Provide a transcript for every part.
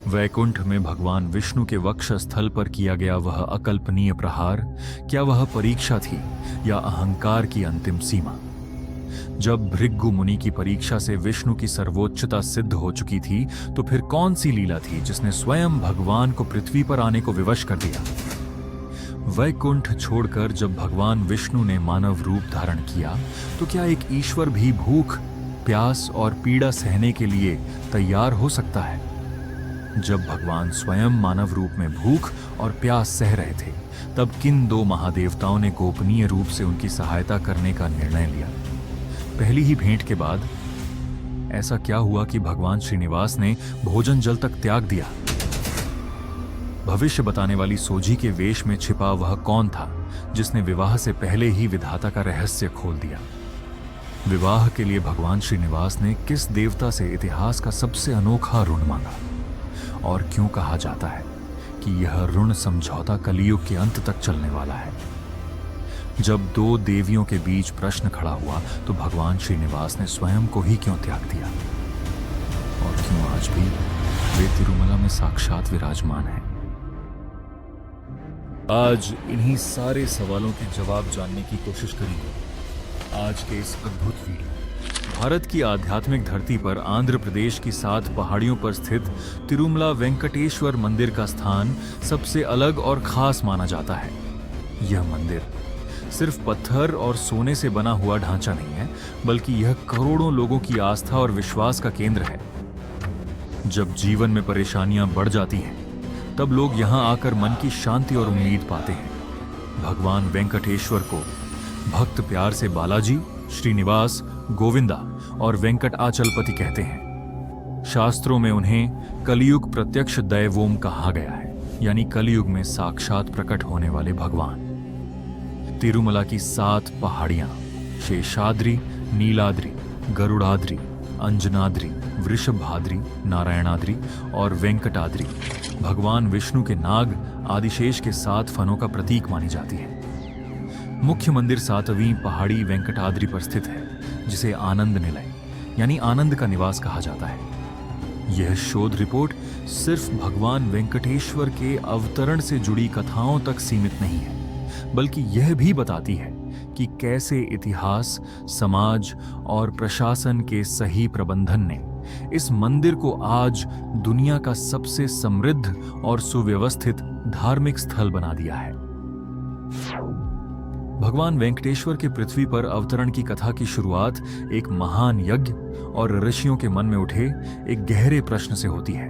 वैकुंठ में भगवान विष्णु के वक्ष स्थल पर किया गया वह अकल्पनीय प्रहार, क्या वह परीक्षा थी या अहंकार की अंतिम सीमा? जब भृगु मुनि की परीक्षा से विष्णु की सर्वोच्चता सिद्ध हो चुकी थी, तो फिर कौन सी लीला थी जिसने स्वयं भगवान को पृथ्वी पर आने को विवश कर दिया? वैकुंठ छोड़कर जब भगवान विष्णु ने मानव रूप धारण किया, तो क्या एक ईश्वर भी भूख, प्यास और पीड़ा सहने के लिए तैयार हो सकता है? जब भगवान स्वयं मानव रूप में भूख और प्यास सह रहे थे, तब किन दो महादेवताओं ने गोपनीय रूप से उनकी सहायता करने का निर्णय लिया? पहली ही भेंट के बाद ऐसा क्या हुआ कि भगवान श्रीनिवास ने भोजन जल तक त्याग दिया? भविष्य बताने वाली सोजी के वेश में छिपा वह कौन था जिसने विवाह से पहले ही विधाता का रहस्य खोल दिया? विवाह के लिए भगवान श्रीनिवास ने किस देवता से इतिहास का सबसे अनोखा ऋण मांगा? और क्यों कहा जाता है कि यह ऋण समझौता कलियुग के अंत तक चलने वाला है? जब दो देवियों के बीच प्रश्न खड़ा हुआ, तो भगवान श्रीनिवास ने स्वयं को ही क्यों त्याग दिया? और क्यों आज भी वे तिरुमला में साक्षात विराजमान हैं? आज इन्हीं सारे सवालों के जवाब जानने की कोशिश करेंगे आज के इस अद्भुत वीडियो। भारत की आध्यात्मिक धरती पर आंध्र प्रदेश की 7 पहाड़ियों पर स्थित तिरुमला वेंकटेश्वर मंदिर का स्थान सबसे अलग और खास माना जाता है। यह मंदिर सिर्फ पत्थर और सोने से बना हुआ ढांचा नहीं है, बल्कि यह करोड़ों लोगों की आस्था और विश्वास का केंद्र है। जब जीवन में परेशानियां बढ़ जाती हैं, तब लोग यहां आकर मन की शांति और उम्मीद पाते हैं। भगवान वेंकटेश्वर को भक्त प्यार से बालाजी, श्रीनिवास, गोविंदा और वेंकट आचलपति कहते हैं। शास्त्रों में उन्हें कलियुग प्रत्यक्ष दैवोम कहा गया है, यानी कलियुग में साक्षात प्रकट होने वाले भगवान। तिरुमला की 7 पहाड़ियां शेषाद्रि, नीलाद्रि, गरुड़ाद्रि, अंजनाद्रि, वृषभाद्रि, नारायणाद्रि और वेंकटाद्रि भगवान विष्णु के नाग आदिशेष के 7 फनों का प्रतीक मानी जाती है। मुख्य मंदिर 7वीं पहाड़ी वेंकटाद्रि पर स्थित है, जिसे आनंद निलय यानी आनंद का निवास कहा जाता है। यह शोध रिपोर्ट सिर्फ भगवान वेंकटेश्वर के अवतरण से जुड़ी कथाओं तक सीमित नहीं है, बल्कि यह भी बताती है कि कैसे इतिहास, समाज और प्रशासन के सही प्रबंधन ने इस मंदिर को आज दुनिया का सबसे समृद्ध और सुव्यवस्थित धार्मिक स्थल बना दिया है। भगवान वेंकटेश्वर के पृथ्वी पर अवतरण की कथा की शुरुआत एक महान यज्ञ और ऋषियों के मन में उठे एक गहरे प्रश्न से होती है।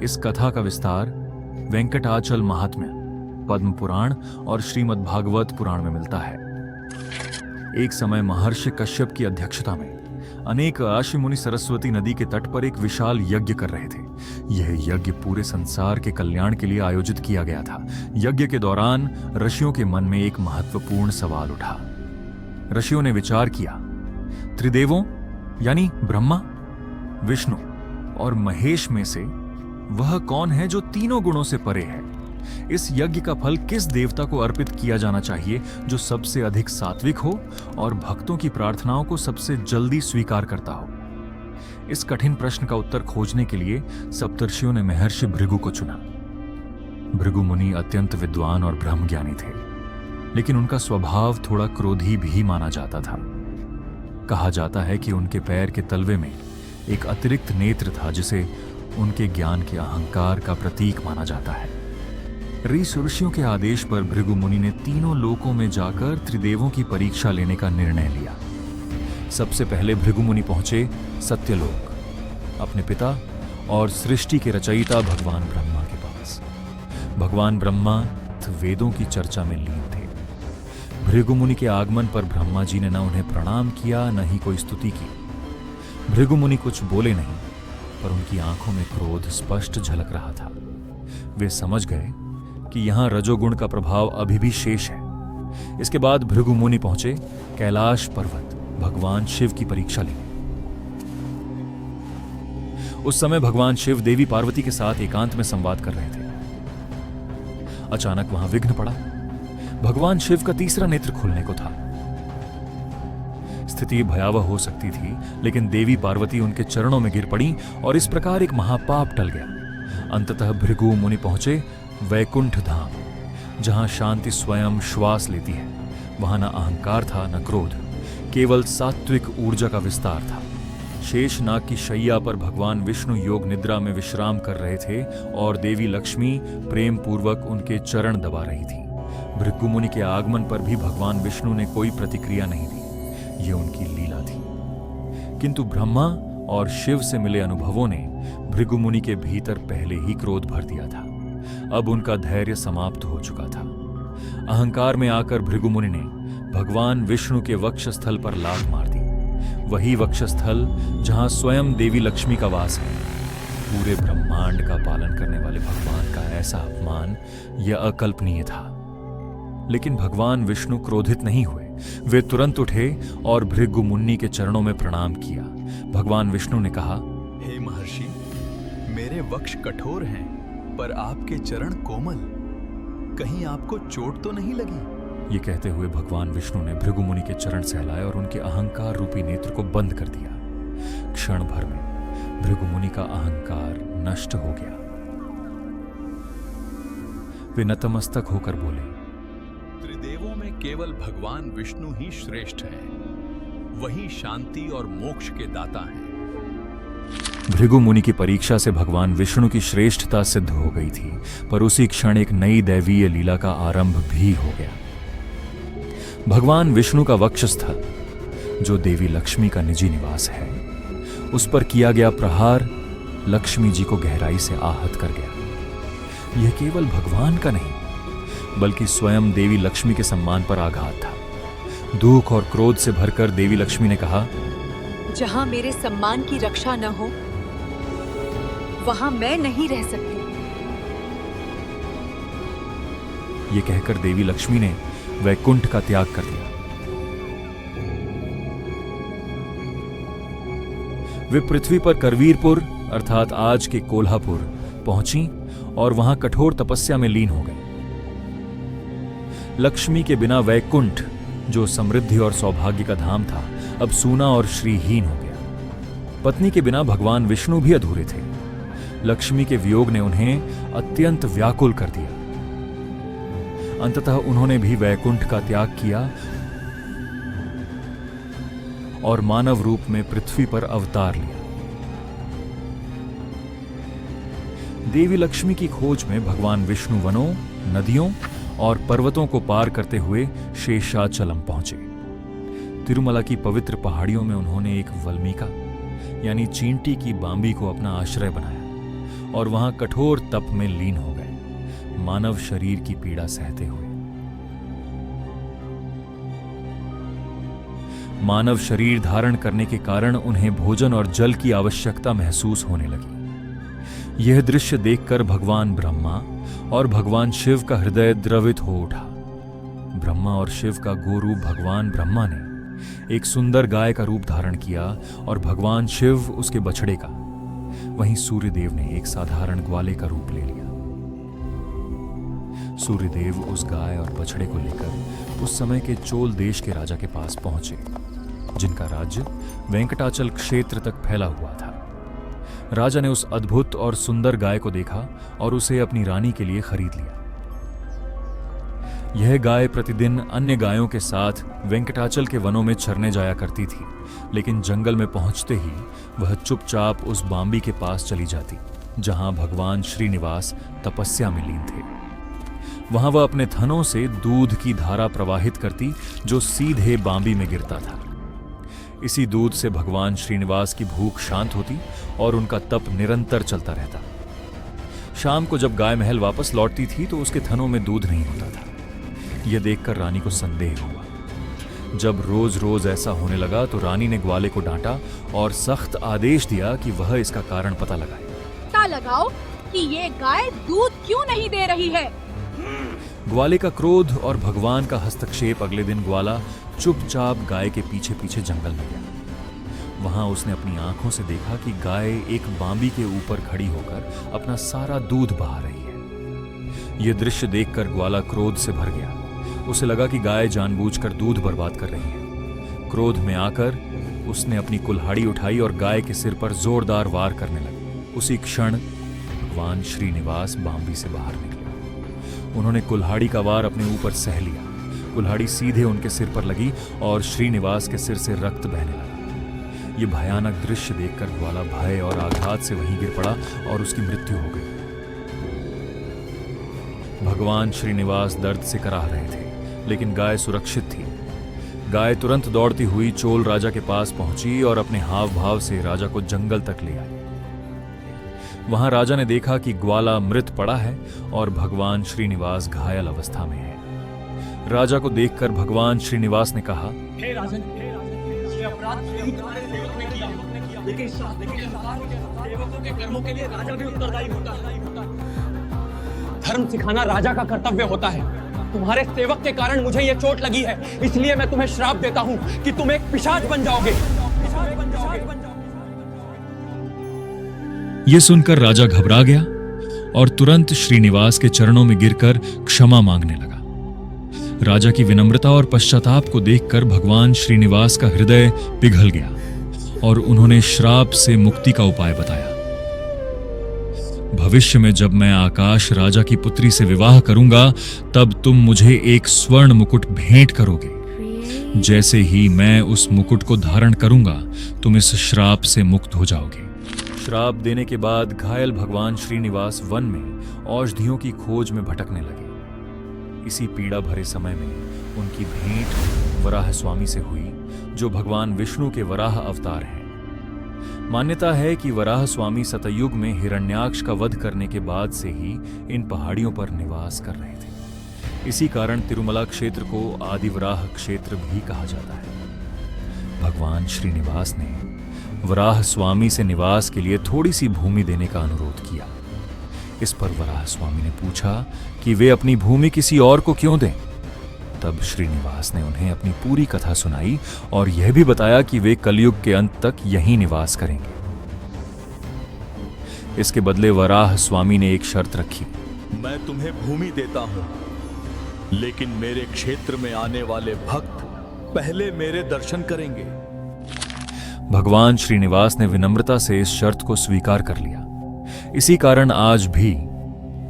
इस कथा का विस्तार वेंकटाचल महात्म्य, पद्म पुराण और श्रीमद् भागवत पुराण में मिलता है। एक समय महर्षि कश्यप की अध्यक्षता में अनेक ऋषि मुनि सरस्वती नदी के तट पर एक विशाल यज्ञ कर रहे थे। यह यज्ञ पूरे संसार के कल्याण के लिए आयोजित किया गया था। यज्ञ के दौरान ऋषियों के मन में एक महत्वपूर्ण सवाल उठा। ऋषियों ने विचार किया, त्रिदेवों यानी ब्रह्मा, विष्णु और महेश में से वह कौन है जो तीनों गुणों से परे है? इस यज्ञ का फल किस देवता को अर्पित किया जाना चाहिए जो सबसे अधिक सात्विक हो और भक्तों की प्रार्थनाओं को सबसे जल्दी स्वीकार करता हो? इस कठिन प्रश्न का उत्तर खोजने के लिए सप्तर्षियों ने महर्षि भृगु को चुना। भृगु मुनि अत्यंत विद्वान और ब्रह्मज्ञानी थे, लेकिन उनका स्वभाव थोड़ा क्रोधी भी माना जाता था। कहा जाता है कि उनके पैर के तलवे में एक अतिरिक्त नेत्र था, जिसे उनके ज्ञान के अहंकार का प्रतीक माना जाता है। ऋषियों के आदेश पर भृगु मुनि ने तीनों लोकों में जाकर त्रिदेवों की परीक्षा लेने का निर्णय लिया। सबसे पहले भृगु मुनि पहुंचे सत्यलोक, अपने पिता और सृष्टि के रचयिता भगवान ब्रह्मा के पास। भगवान ब्रह्मा वेदों की चर्चा में लीन थे। भृगु मुनि के आगमन पर ब्रह्मा जी ने न उन्हें प्रणाम किया, न ही कोई स्तुति की। भृगु मुनि कुछ बोले नहीं, पर उनकी आंखों में क्रोध स्पष्ट झलक रहा था। वे समझ गए कि यहां रजोगुण का प्रभाव अभी भी शेष है। इसके बाद भृगु मुनि पहुंचे कैलाश पर्वत, भगवान शिव की परीक्षा लेने। उस समय भगवान शिव देवी पार्वती के साथ एकांत में संवाद कर रहे थे। अचानक वहां विघ्न पड़ा। भगवान शिव का तीसरा नेत्र खुलने को था। स्थिति भयावह हो सकती थी, लेकिन देवी पार्वती उनके चरणों में गिर पड़ी और इस प्रकार एक महापाप टल गया। अंततः भृगु मुनि पहुंचे वैकुंठ धाम, जहां शांति स्वयं श्वास लेती है। वहां न अहंकार था न क्रोध, केवल सात्विक ऊर्जा का विस्तार था। शेषनाग की शैया पर भगवान विष्णु योग निद्रा में विश्राम कर रहे थे और देवी लक्ष्मी प्रेम पूर्वक उनके चरण दबा रही थी। भृगु मुनि के आगमन पर भी भगवान विष्णु ने कोई प्रतिक्रिया नहीं दी। यह उनकी लीला थी। किंतु ब्रह्मा और शिव से मिले अनुभवों ने भृगु मुनि के भीतर पहले ही क्रोध भर दिया था। अब उनका धैर्य समाप्त हो चुका था। अहंकार में आकर भृगु मुनि ने भगवान विष्णु के वक्षस्थल पर लात मार दी। वही वक्षस्थल जहां स्वयं देवी लक्ष्मी का वास है। पूरे ब्रह्मांड का पालन करने वाले भगवान का ऐसा अपमान यह अकल्पनीय था। लेकिन भगवान विष्णु क्रोधित नहीं हुए। वे तुरंत उठे और भृगु मुनि के चरणों में प्रणाम किया। भगवान विष्णु ने कहा, हे महर्षि, मेरे वक्ष कठोर हैं, पर आपके चरण कोमल, कहीं आपको चोट तो नहीं लगी? ये कहते हुए भगवान विष्णु ने भृगु मुनि के चरण सहलाए और उनके अहंकार रूपी नेत्र को बंद कर दिया। क्षण भर में भृगु मुनि का अहंकार नष्ट हो गया। वे नतमस्तक होकर बोले, त्रिदेवों में केवल भगवान विष्णु ही श्रेष्ठ हैं। वही शांति और मोक्ष के दाता हैं। भृगु मुनि की परीक्षा से भगवान विष्णु की श्रेष्ठता सिद्ध हो गई थी, पर उसी क्षण एक नई दैवीय लीला का आरंभ भी हो गया। भगवान विष्णु का वक्षस्थल, जो देवी लक्ष्मी का निजी निवास है, उस पर किया गया प्रहार लक्ष्मी जी को गहराई से आहत कर गया। यह केवल भगवान का नहीं, बल्कि स्वयं देवी लक्ष्मी के सम्मान पर आघात था। दुख और क्रोध से भरकर देवी लक्ष्मी ने कहा, जहां मेरे सम्मान की रक्षा न हो, वहां मैं नहीं रह सकती। यह कहकर देवी लक्ष्मी ने वैकुंठ का त्याग कर दिया। वे पृथ्वी पर करवीरपुर अर्थात आज के कोल्हापुर पहुंची और वहां कठोर तपस्या में लीन हो गए। लक्ष्मी के बिना वैकुंठ, जो समृद्धि और सौभाग्य का धाम था, अब सूना और श्रीहीन हो गया। पत्नी के बिना भगवान विष्णु भी अधूरे थे। लक्ष्मी के वियोग ने उन्हें अत्यंत व्याकुल कर दिया। अंततः उन्होंने भी वैकुंठ का त्याग किया और मानव रूप में पृथ्वी पर अवतार लिया। देवी लक्ष्मी की खोज में भगवान विष्णु वनों, नदियों और पर्वतों को पार करते हुए शेषाचलम पहुंचे। तिरुमला की पवित्र पहाड़ियों में उन्होंने एक वल्मीका यानी चींटी की बांबी को अपना आश्रय बनाया और वहां कठोर तप में लीन हो गए, मानव शरीर की पीड़ा सहते हुए। मानव शरीर धारण करने के कारण उन्हें भोजन और जल की आवश्यकता महसूस होने लगी। यह दृश्य देखकर भगवान ब्रह्मा और भगवान शिव का हृदय द्रवित हो उठा। ब्रह्मा और शिव का गोरूप भगवान ब्रह्मा ने एक सुंदर गाय का रूप धारण किया और भगवान शिव उसके बछड़े का। वहीं सूर्यदेव ने एक साधारण ग्वाले का रूप ले लिया। सूर्यदेव उस गाय और बछड़े को लेकर उस समय के चोल देश के राजा के पास पहुंचे, जिनका राज्य वेंकटाचल क्षेत्र तक फैला हुआ था। राजा ने उस अद्भुत और सुंदर गाय को देखा और उसे अपनी रानी के लिए खरीद लिया। यह गाय प्रतिदिन अन्य गायों के साथ वेंकटाचल के वनों में चरने जाया करती थी, लेकिन जंगल में पहुंचते ही वह चुपचाप उस बांबी के पास चली जाती, जहां भगवान श्रीनिवास तपस्या में लीन थे। वहां वह अपने थनों से दूध की धारा प्रवाहित करती, जो सीधे बांबी में गिरता था। इसी दूध से भगवान श्रीनिवास की भूख शांत होती और उनका तप निरंतर चलता रहता। शाम को जब गाय महल वापस लौटती थी तो उसके थनों में दूध नहीं होता था। यह देखकर रानी को संदेह हुआ। जब रोज रोज ऐसा होने लगा तो रानी ने ग्वाले को डांटा और सख्त आदेश दिया कि वह इसका कारण पता लगाए। पता लगाओ कि ये गाय दूध क्यों नहीं दे रही है। ग्वाले का क्रोध और भगवान का हस्तक्षेप। अगले दिन ग्वाला चुपचाप गाय के पीछे पीछे जंगल में गया। वहां उसने अपनी आंखों से देखा कि गाय एक बांबी के ऊपर खड़ी होकर अपना सारा दूध बहा रही है। यह दृश्य देखकर ग्वाला क्रोध से भर गया। उसे लगा कि गाय जानबूझकर दूध बर्बाद कर रही है। क्रोध में आकर उसने अपनी कुल्हाड़ी उठाई और गाय के सिर पर जोरदार वार करने लगी। उसी क्षण भगवान श्रीनिवास बांबी से बाहर निकले। उन्होंने कुल्हाड़ी का वार अपने ऊपर सह लिया। कुल्हाड़ी सीधे उनके सिर पर लगी और श्रीनिवास के सिर से रक्त बहने लगा। ये भयानक दृश्य देखकर ग्वाला भय और आघात से वहीं गिर पड़ा और उसकी मृत्यु हो गई। भगवान श्रीनिवास दर्द से कराह रहे थे, लेकिन गाय सुरक्षित थी। गाय तुरंत दौड़ती हुई चोल राजा के पास पहुंची और अपने हाव भाव से राजा को जंगल तक ले आई। वहां राजा ने देखा कि ग्वाला मृत पड़ा है और भगवान श्रीनिवास घायल अवस्था में है। राजा को देखकर भगवान श्रीनिवास ने कहा, हे राजन, ये अपराध यही तुम्हारे सेवक ने किया, लेकिन सेवकों के कर्मों के लिए राजा भी उत्तरदायी होता है। धर्म सिखाना राजा का कर्तव्य होता है। तुम्हारे सेवक के कारण मुझे ये चोट लगी है, इसलिए मैं तुम्हें श्राप देता हूं कि तुम एक पिशाच बन जाओगे। यह सुनकर राजा घबरा गया और तुरंत श्रीनिवास के चरणों में गिरकर क्षमा मांगने लगा। राजा की विनम्रता और पश्चाताप को देखकर भगवान श्रीनिवास का हृदय पिघल गया और उन्होंने श्राप से मुक्ति का उपाय बताया। भविष्य में जब मैं आकाश राजा की पुत्री से विवाह करूंगा, तब तुम मुझे एक स्वर्ण मुकुट भेंट करोगे। जैसे ही मैं उस मुकुट को धारण करूंगा, तुम इस श्राप से मुक्त हो जाओगे। श्राप देने के बाद घायल भगवान श्रीनिवास वन में औषधियों की खोज में भटकने लगे। इसी पीड़ा भरे समय में उनकी भेंट वराह स्वामी से हुई, जो भगवान विष्णु के वराह अवतार हैं। मान्यता है कि वराह स्वामी सतयुग में हिरण्याक्ष का वध करने के बाद से ही इन पहाड़ियों पर निवास कर रहे थे। इसी कारण तिरुमला क्षेत्र को आदिवराह क्षेत्र भी कहा जाता है। भगवान श्रीनिवास ने वराह स्वामी से निवास के लिए थोड़ी सी भूमि देने का अनुरोध किया। इस पर वराह स्वामी ने पूछा कि वे अपनी भूमि किसी और को क्यों दें। तब श्रीनिवास ने उन्हें अपनी पूरी कथा सुनाई और यह भी बताया कि वे कलयुग के अंत तक यहीं निवास करेंगे। इसके बदले वराह स्वामी ने एक शर्त रखी। मैं तुम्हें भूमि देता हूं, लेकिन मेरे क्षेत्र में आने वाले भक्त पहले मेरे दर्शन करेंगे। भगवान श्रीनिवास ने विनम्रता से इस शर्त को स्वीकार कर लिया। इसी कारण आज भी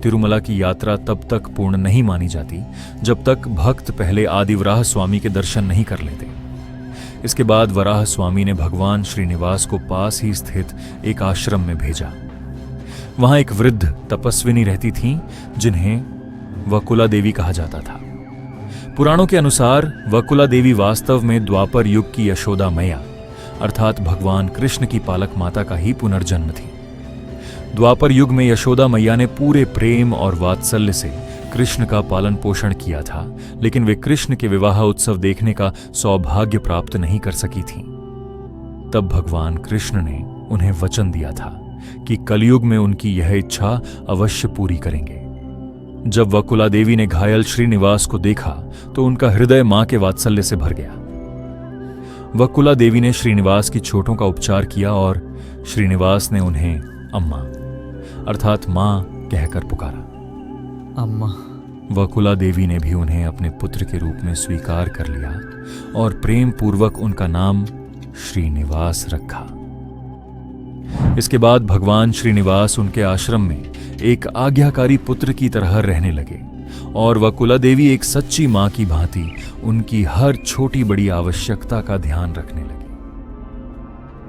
तिरुमला की यात्रा तब तक पूर्ण नहीं मानी जाती जब तक भक्त पहले आदिवराह स्वामी के दर्शन नहीं कर लेते। इसके बाद वराह स्वामी ने भगवान श्रीनिवास को पास ही स्थित एक आश्रम में भेजा। वहां एक वृद्ध तपस्विनी रहती थीं, जिन्हें वकुला देवी कहा जाता था। पुराणों के अनुसार वकुला देवी वास्तव में द्वापर युग की यशोदा मैया अर्थात भगवान कृष्ण की पालक माता का ही पुनर्जन्म थी। द्वापर युग में यशोदा मैया ने पूरे प्रेम और वात्सल्य से कृष्ण का पालन पोषण किया था, लेकिन वे कृष्ण के विवाह उत्सव देखने का सौभाग्य प्राप्त नहीं कर सकी थीं। तब भगवान कृष्ण ने उन्हें वचन दिया था कि कलयुग में उनकी यह इच्छा अवश्य पूरी करेंगे। जब वकुला देवी ने घायल श्रीनिवास को देखा तो उनका हृदय मां के वात्सल्य से भर गया। वकुला देवी ने श्रीनिवास की चोटों का उपचार किया और श्रीनिवास ने उन्हें अम्मा अर्थात मां कहकर पुकारा। अम्मा। वकुला देवी ने भी उन्हें अपने पुत्र के रूप में स्वीकार कर लिया और प्रेम पूर्वक उनका नाम श्रीनिवास रखा। इसके बाद भगवान श्रीनिवास उनके आश्रम में एक आज्ञाकारी पुत्र की तरह रहने लगे और वकुला देवी एक सच्ची मां की भांति उनकी हर छोटी बड़ी आवश्यकता का ध्यान रखने लगी।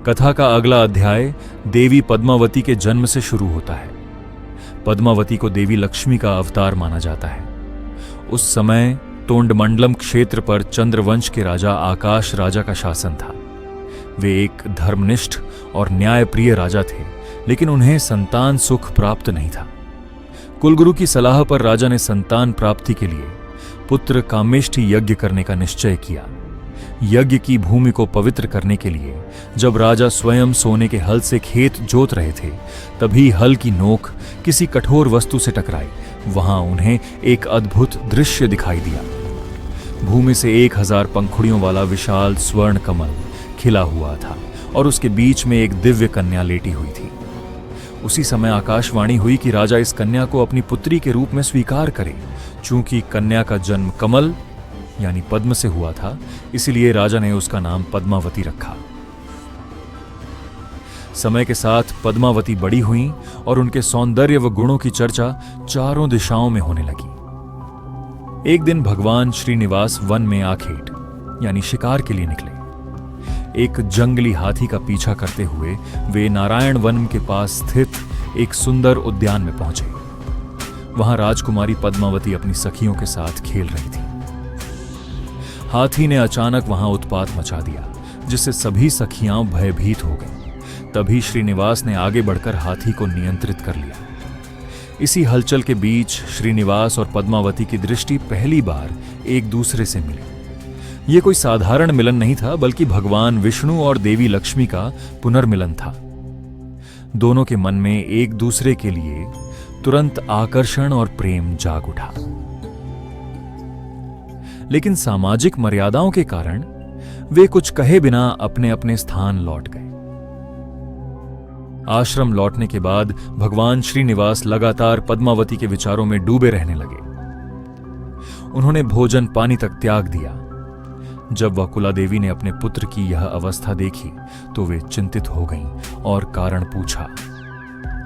कथा का अगला अध्याय देवी पद्मावती के जन्म से शुरू होता है। पद्मावती को देवी लक्ष्मी का अवतार माना जाता है। उस समय तोंडमंडलम क्षेत्र पर चंद्रवंश के राजा आकाश राजा का शासन था। वे एक धर्मनिष्ठ और न्यायप्रिय राजा थे, लेकिन उन्हें संतान सुख प्राप्त नहीं था। कुलगुरु की सलाह पर राजा ने संतान प्राप्ति के लिए पुत्र कामेष्ठी यज्ञ करने का निश्चय किया। यज्ञ की भूमि को पवित्र करने के लिए जब राजा स्वयं सोने के हल से खेत जोत रहे थे, तभी हल की नोक किसी कठोर वस्तु से टकराई। वहां उन्हें एक अद्भुत दृश्य दिखाई दिया। भूमि से 1000 पंखुड़ियों वाला विशाल स्वर्ण कमल खिला हुआ था और उसके बीच में एक दिव्य कन्या लेटी हुई थी। उसी समय आकाशवाणी हुई कि राजा इस कन्या को अपनी पुत्री के रूप में स्वीकार करे। चूंकि कन्या का जन्म कमल यानी पद्म से हुआ था, इसलिए राजा ने उसका नाम पद्मावती रखा। समय के साथ पद्मावती बड़ी हुई और उनके सौंदर्य व गुणों की चर्चा चारों दिशाओं में होने लगी। एक दिन भगवान श्रीनिवास वन में आखेट यानी शिकार के लिए निकले। एक जंगली हाथी का पीछा करते हुए वे नारायण वन के पास स्थित एक सुंदर उद्यान में पहुंचे। वहां राजकुमारी पद्मावती अपनी सखियों के साथ खेल रही थी। हाथी ने अचानक वहां उत्पात मचा दिया, जिससे सभी सखियां भयभीत हो गईं। तभी श्रीनिवास ने आगे बढ़कर हाथी को नियंत्रित कर लिया। इसी हलचल के बीच श्रीनिवास और पद्मावती की दृष्टि पहली बार एक दूसरे से मिली। यह कोई साधारण मिलन नहीं था, बल्कि भगवान विष्णु और देवी लक्ष्मी का पुनर्मिलन था। दोनों के मन में एक दूसरे के लिए तुरंत आकर्षण और प्रेम जाग उठा। लेकिन सामाजिक मर्यादाओं के कारण वे कुछ कहे बिना अपने अपने स्थान लौट गए। आश्रम लौटने के बाद भगवान श्रीनिवास लगातार पद्मावती के विचारों में डूबे रहने लगे। उन्होंने भोजन पानी तक त्याग दिया। जब वकुला देवी ने अपने पुत्र की यह अवस्था देखी तो वे चिंतित हो गईं और कारण पूछा।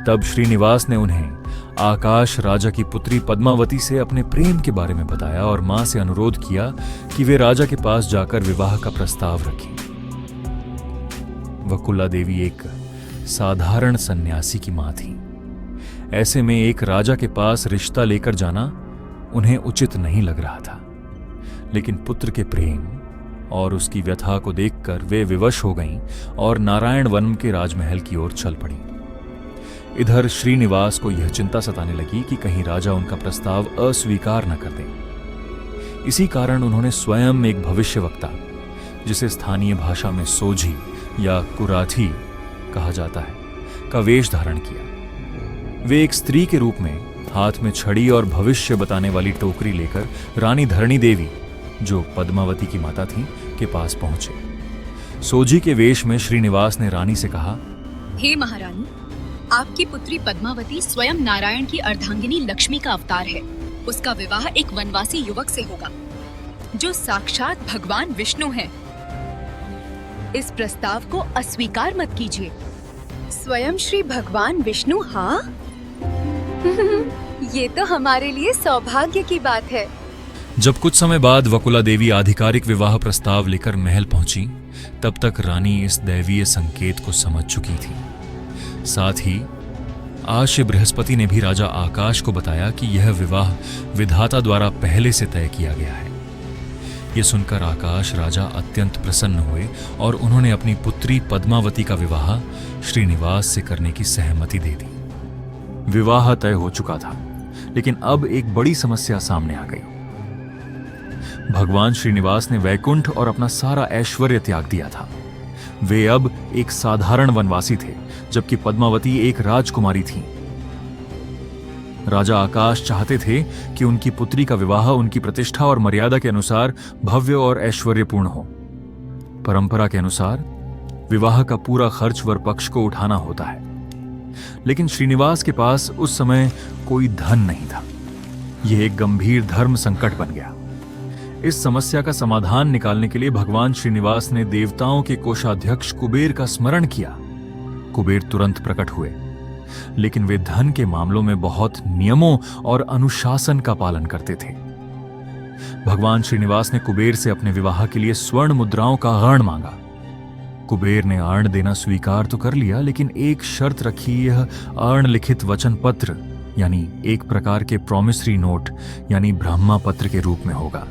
तब श्रीनिवास ने उन्हें आकाश राजा की पुत्री पद्मावती से अपने प्रेम के बारे में बताया और मां से अनुरोध किया कि वे राजा के पास जाकर विवाह का प्रस्ताव रखें। वकुला देवी एक साधारण सन्यासी की मां थी। ऐसे में एक राजा के पास रिश्ता लेकर जाना उन्हें उचित नहीं लग रहा था। लेकिन पुत्र के प्रेम और उसकी व्यथा को देखकर वे विवश हो गईं और नारायण वन के राजमहल की ओर चल पड़ी। इधर श्रीनिवास को यह चिंता सताने लगी कि कहीं राजा उनका प्रस्ताव अस्वीकार न कर दें। इसी कारण उन्होंने स्वयं एक भविष्यवक्ता, जिसे स्थानीय भाषा में सोझी या कुराठी कहा जाता है, का वेश धारण किया। वे एक स्त्री के रूप में हाथ में छड़ी और भविष्य बताने वाली टोकरी लेकर रानी धरणी देवी, जो पद्मावती की माता थी, के पास पहुंचे। सोझी के वेश में श्रीनिवास ने रानी से कहा, हे महारानी, आपकी पुत्री पद्मावती स्वयं नारायण की अर्धांगिनी लक्ष्मी का अवतार है। उसका विवाह एक वनवासी युवक से होगा, जो साक्षात भगवान विष्णु हैं। इस प्रस्ताव को अस्वीकार मत कीजिए। स्वयं श्री भगवान विष्णु? हाँ ये तो हमारे लिए सौभाग्य की बात है। जब कुछ समय बाद वकुला देवी आधिकारिक विवाह प्रस्ताव लेकर महल पहुंची, तब तक रानी इस दैवीय संकेत को समझ चुकी थी। साथ ही आश्य बृहस्पति ने भी राजा आकाश को बताया कि यह विवाह विधाता द्वारा पहले से तय किया गया है। यह सुनकर आकाश राजा अत्यंत प्रसन्न हुए और उन्होंने अपनी पुत्री पद्मावती का विवाह श्रीनिवास से करने की सहमति दे दी। विवाह तय हो चुका था, लेकिन अब एक बड़ी समस्या सामने आ गई। भगवान श्रीनिवास ने वैकुंठ और अपना सारा ऐश्वर्य त्याग दिया था। वे अब एक साधारण वनवासी थे, जबकि पद्मावती एक राजकुमारी थी। राजा आकाश चाहते थे कि उनकी पुत्री का विवाह उनकी प्रतिष्ठा और मर्यादा के अनुसार भव्य और ऐश्वर्यपूर्ण हो। परंपरा के अनुसार विवाह का पूरा खर्च वर पक्ष को उठाना होता है, लेकिन श्रीनिवास के पास उस समय कोई धन नहीं था। यह एक गंभीर धर्म संकट बन गया। इस समस्या का समाधान निकालने के लिए भगवान श्रीनिवास ने देवताओं के कोषाध्यक्ष कुबेर का स्मरण किया। कुबेर तुरंत प्रकट हुए, लेकिन वे धन के मामलों में बहुत नियमों और अनुशासन का पालन करते थे। भगवान श्रीनिवास ने कुबेर से अपने विवाह के लिए स्वर्ण मुद्राओं का ऋण मांगा। कुबेर ने ऋण देना स्वीकार तो कर लिया, लेकिन एक शर्त रखी। यह ऋण लिखित वचन पत्र यानी एक प्रकार के प्रॉमिसरी नोट यानी ब्रह्मा पत्र के रूप में होगा।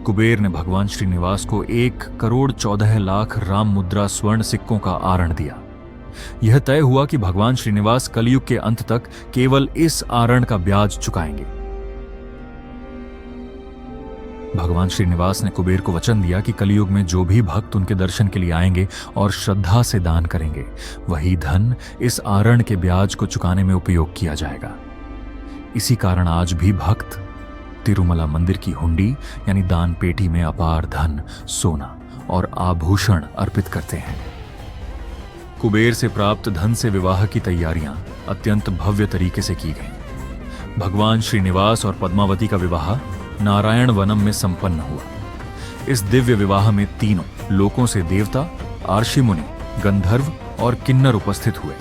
कुबेर ने भगवान श्रीनिवास को 1,14,00,000 राम मुद्रा स्वर्ण सिक्कों का आरण दिया। यह तय हुआ कि भगवान श्रीनिवास कलयुग के अंत तक केवल इस आरण का ब्याज चुकाएंगे। भगवान श्रीनिवास ने कुबेर को वचन दिया कि कलयुग में जो भी भक्त उनके दर्शन के लिए आएंगे और श्रद्धा से दान करेंगे, वही धन इस आरण के ब्याज को चुकाने में उपयोग किया जाएगा। इसी कारण आज भी भक्त तिरुमला मंदिर की हुंडी यानी दान पेटी में अपार धन, सोना और आभूषण अर्पित करते हैं। कुबेर से प्राप्त धन से विवाह की तैयारियां अत्यंत भव्य तरीके से की गईं। भगवान श्रीनिवास और पद्मावती का विवाह नारायण वनम में संपन्न हुआ। इस दिव्य विवाह में तीनों लोकों से देवता, आर्षि मुनि, गंधर्व और किन्नर उपस्थित हुए।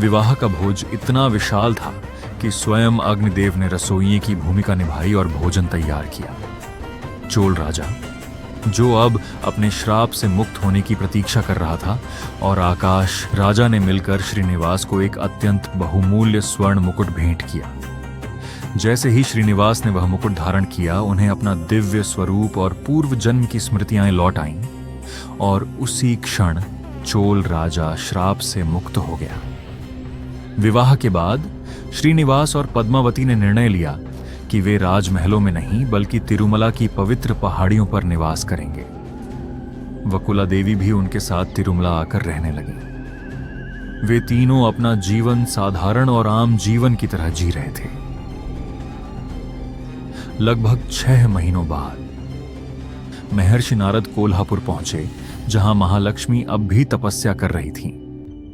विवाह का भोज इतना विशाल था कि स्वयं अग्निदेव ने रसोइये की भूमिका निभाई और भोजन तैयार किया। चोल राजा, जो अब अपने श्राप से मुक्त होने की प्रतीक्षा कर रहा था, और आकाश राजा ने मिलकर श्रीनिवास को एक अत्यंत बहुमूल्य स्वर्ण मुकुट भेंट किया। जैसे ही श्रीनिवास ने वह मुकुट धारण किया, उन्हें अपना दिव्य स्वरूप और पूर्व जन्म की स्मृतियां लौट आईं, और उसी क्षण चोल राजा श्राप से मुक्त हो गया। विवाह के बाद श्रीनिवास और पद्मावती ने निर्णय लिया कि वे राजमहलों में नहीं बल्कि तिरुमला की पवित्र पहाड़ियों पर निवास करेंगे। वकुला देवी भी उनके साथ तिरुमला आकर रहने लगी। वे तीनों अपना जीवन साधारण और आम जीवन की तरह जी रहे थे। लगभग 6 महीनों बाद महर्षि नारद कोल्हापुर पहुंचे, जहां महालक्ष्मी अब भी तपस्या कर रही थीं।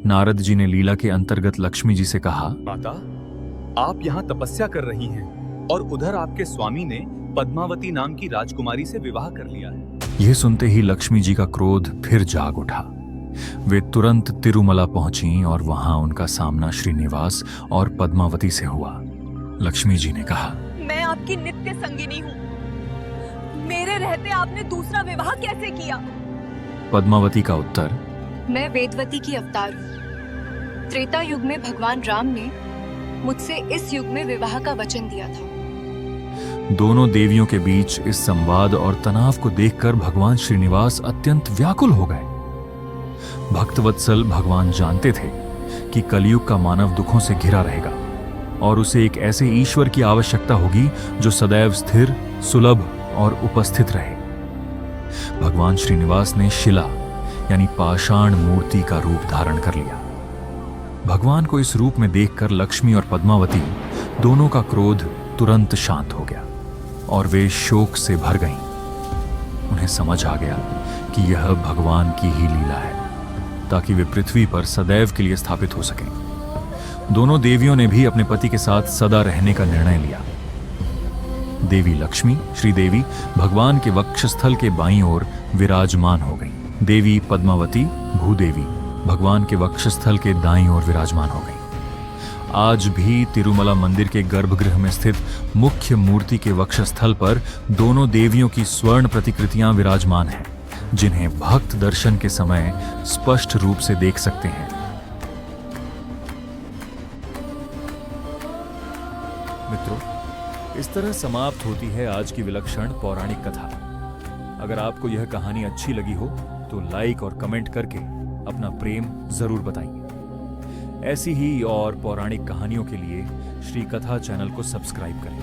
नारद जी ने लीला के अंतर्गत लक्ष्मी जी से कहा, माता, आप यहाँ तपस्या कर रही हैं और उधर आपके स्वामी ने पद्मावती नाम की राजकुमारी से विवाह कर लिया है। यह सुनते ही लक्ष्मी जी का क्रोध फिर जाग उठा। वे तुरंत तिरुमला पहुंची और वहां उनका सामना श्रीनिवास और पद्मावती से हुआ। लक्ष्मी जी ने कहा, मैं आपकी नित्य संगिनी हूँ। मेरे रहते आपने दूसरा विवाह कैसे किया? पद्मावती का उत्तर, मैं वेदवती की अवतार हूँ। त्रेता युग में भगवान राम ने मुझसे इस युग में विवाह का वचन दिया था। दोनों देवियों के बीच इस संवाद और तनाव को देखकर भगवान श्रीनिवास अत्यंत व्याकुल हो गए। भक्तवत्सल भगवान जानते थे कि कलयुग का मानव दुखों से घिरा रहेगा और उसे एक ऐसे ईश्वर की आवश्यकता होगी जो सदैव स्थिर, सुलभ और उपस्थित रहे। भगवान श्रीनिवास ने शिला यानी पाषाण मूर्ति का रूप धारण कर लिया। भगवान को इस रूप में देखकर लक्ष्मी और पद्मावती दोनों का क्रोध तुरंत शांत हो गया और वे शोक से भर गईं। उन्हें समझ आ गया कि यह भगवान की ही लीला है, ताकि वे पृथ्वी पर सदैव के लिए स्थापित हो सकें। दोनों देवियों ने भी अपने पति के साथ सदा रहने का निर्णय लिया। देवी लक्ष्मी, श्रीदेवी, भगवान के वक्षस्थल के बाईं ओर विराजमान हो गईं। देवी पद्मावती, भूदेवी, भगवान के वक्षस्थल के दाईं ओर विराजमान हो गईं। आज भी तिरुमला मंदिर के गर्भगृह में स्थित मुख्य मूर्ति के वक्षस्थल पर दोनों देवियों की स्वर्ण प्रतिकृतियां विराजमान हैं, जिन्हें भक्त दर्शन के समय स्पष्ट रूप से देख सकते हैं। मित्रों, इस तरह समाप्त होती है आज की विलक्षण पौराणिक कथा। अगर आपको यह कहानी अच्छी लगी हो तो लाइक और कमेंट करके अपना प्रेम जरूर बताइए। ऐसी ही और पौराणिक कहानियों के लिए श्री कथा चैनल को सब्सक्राइब करें।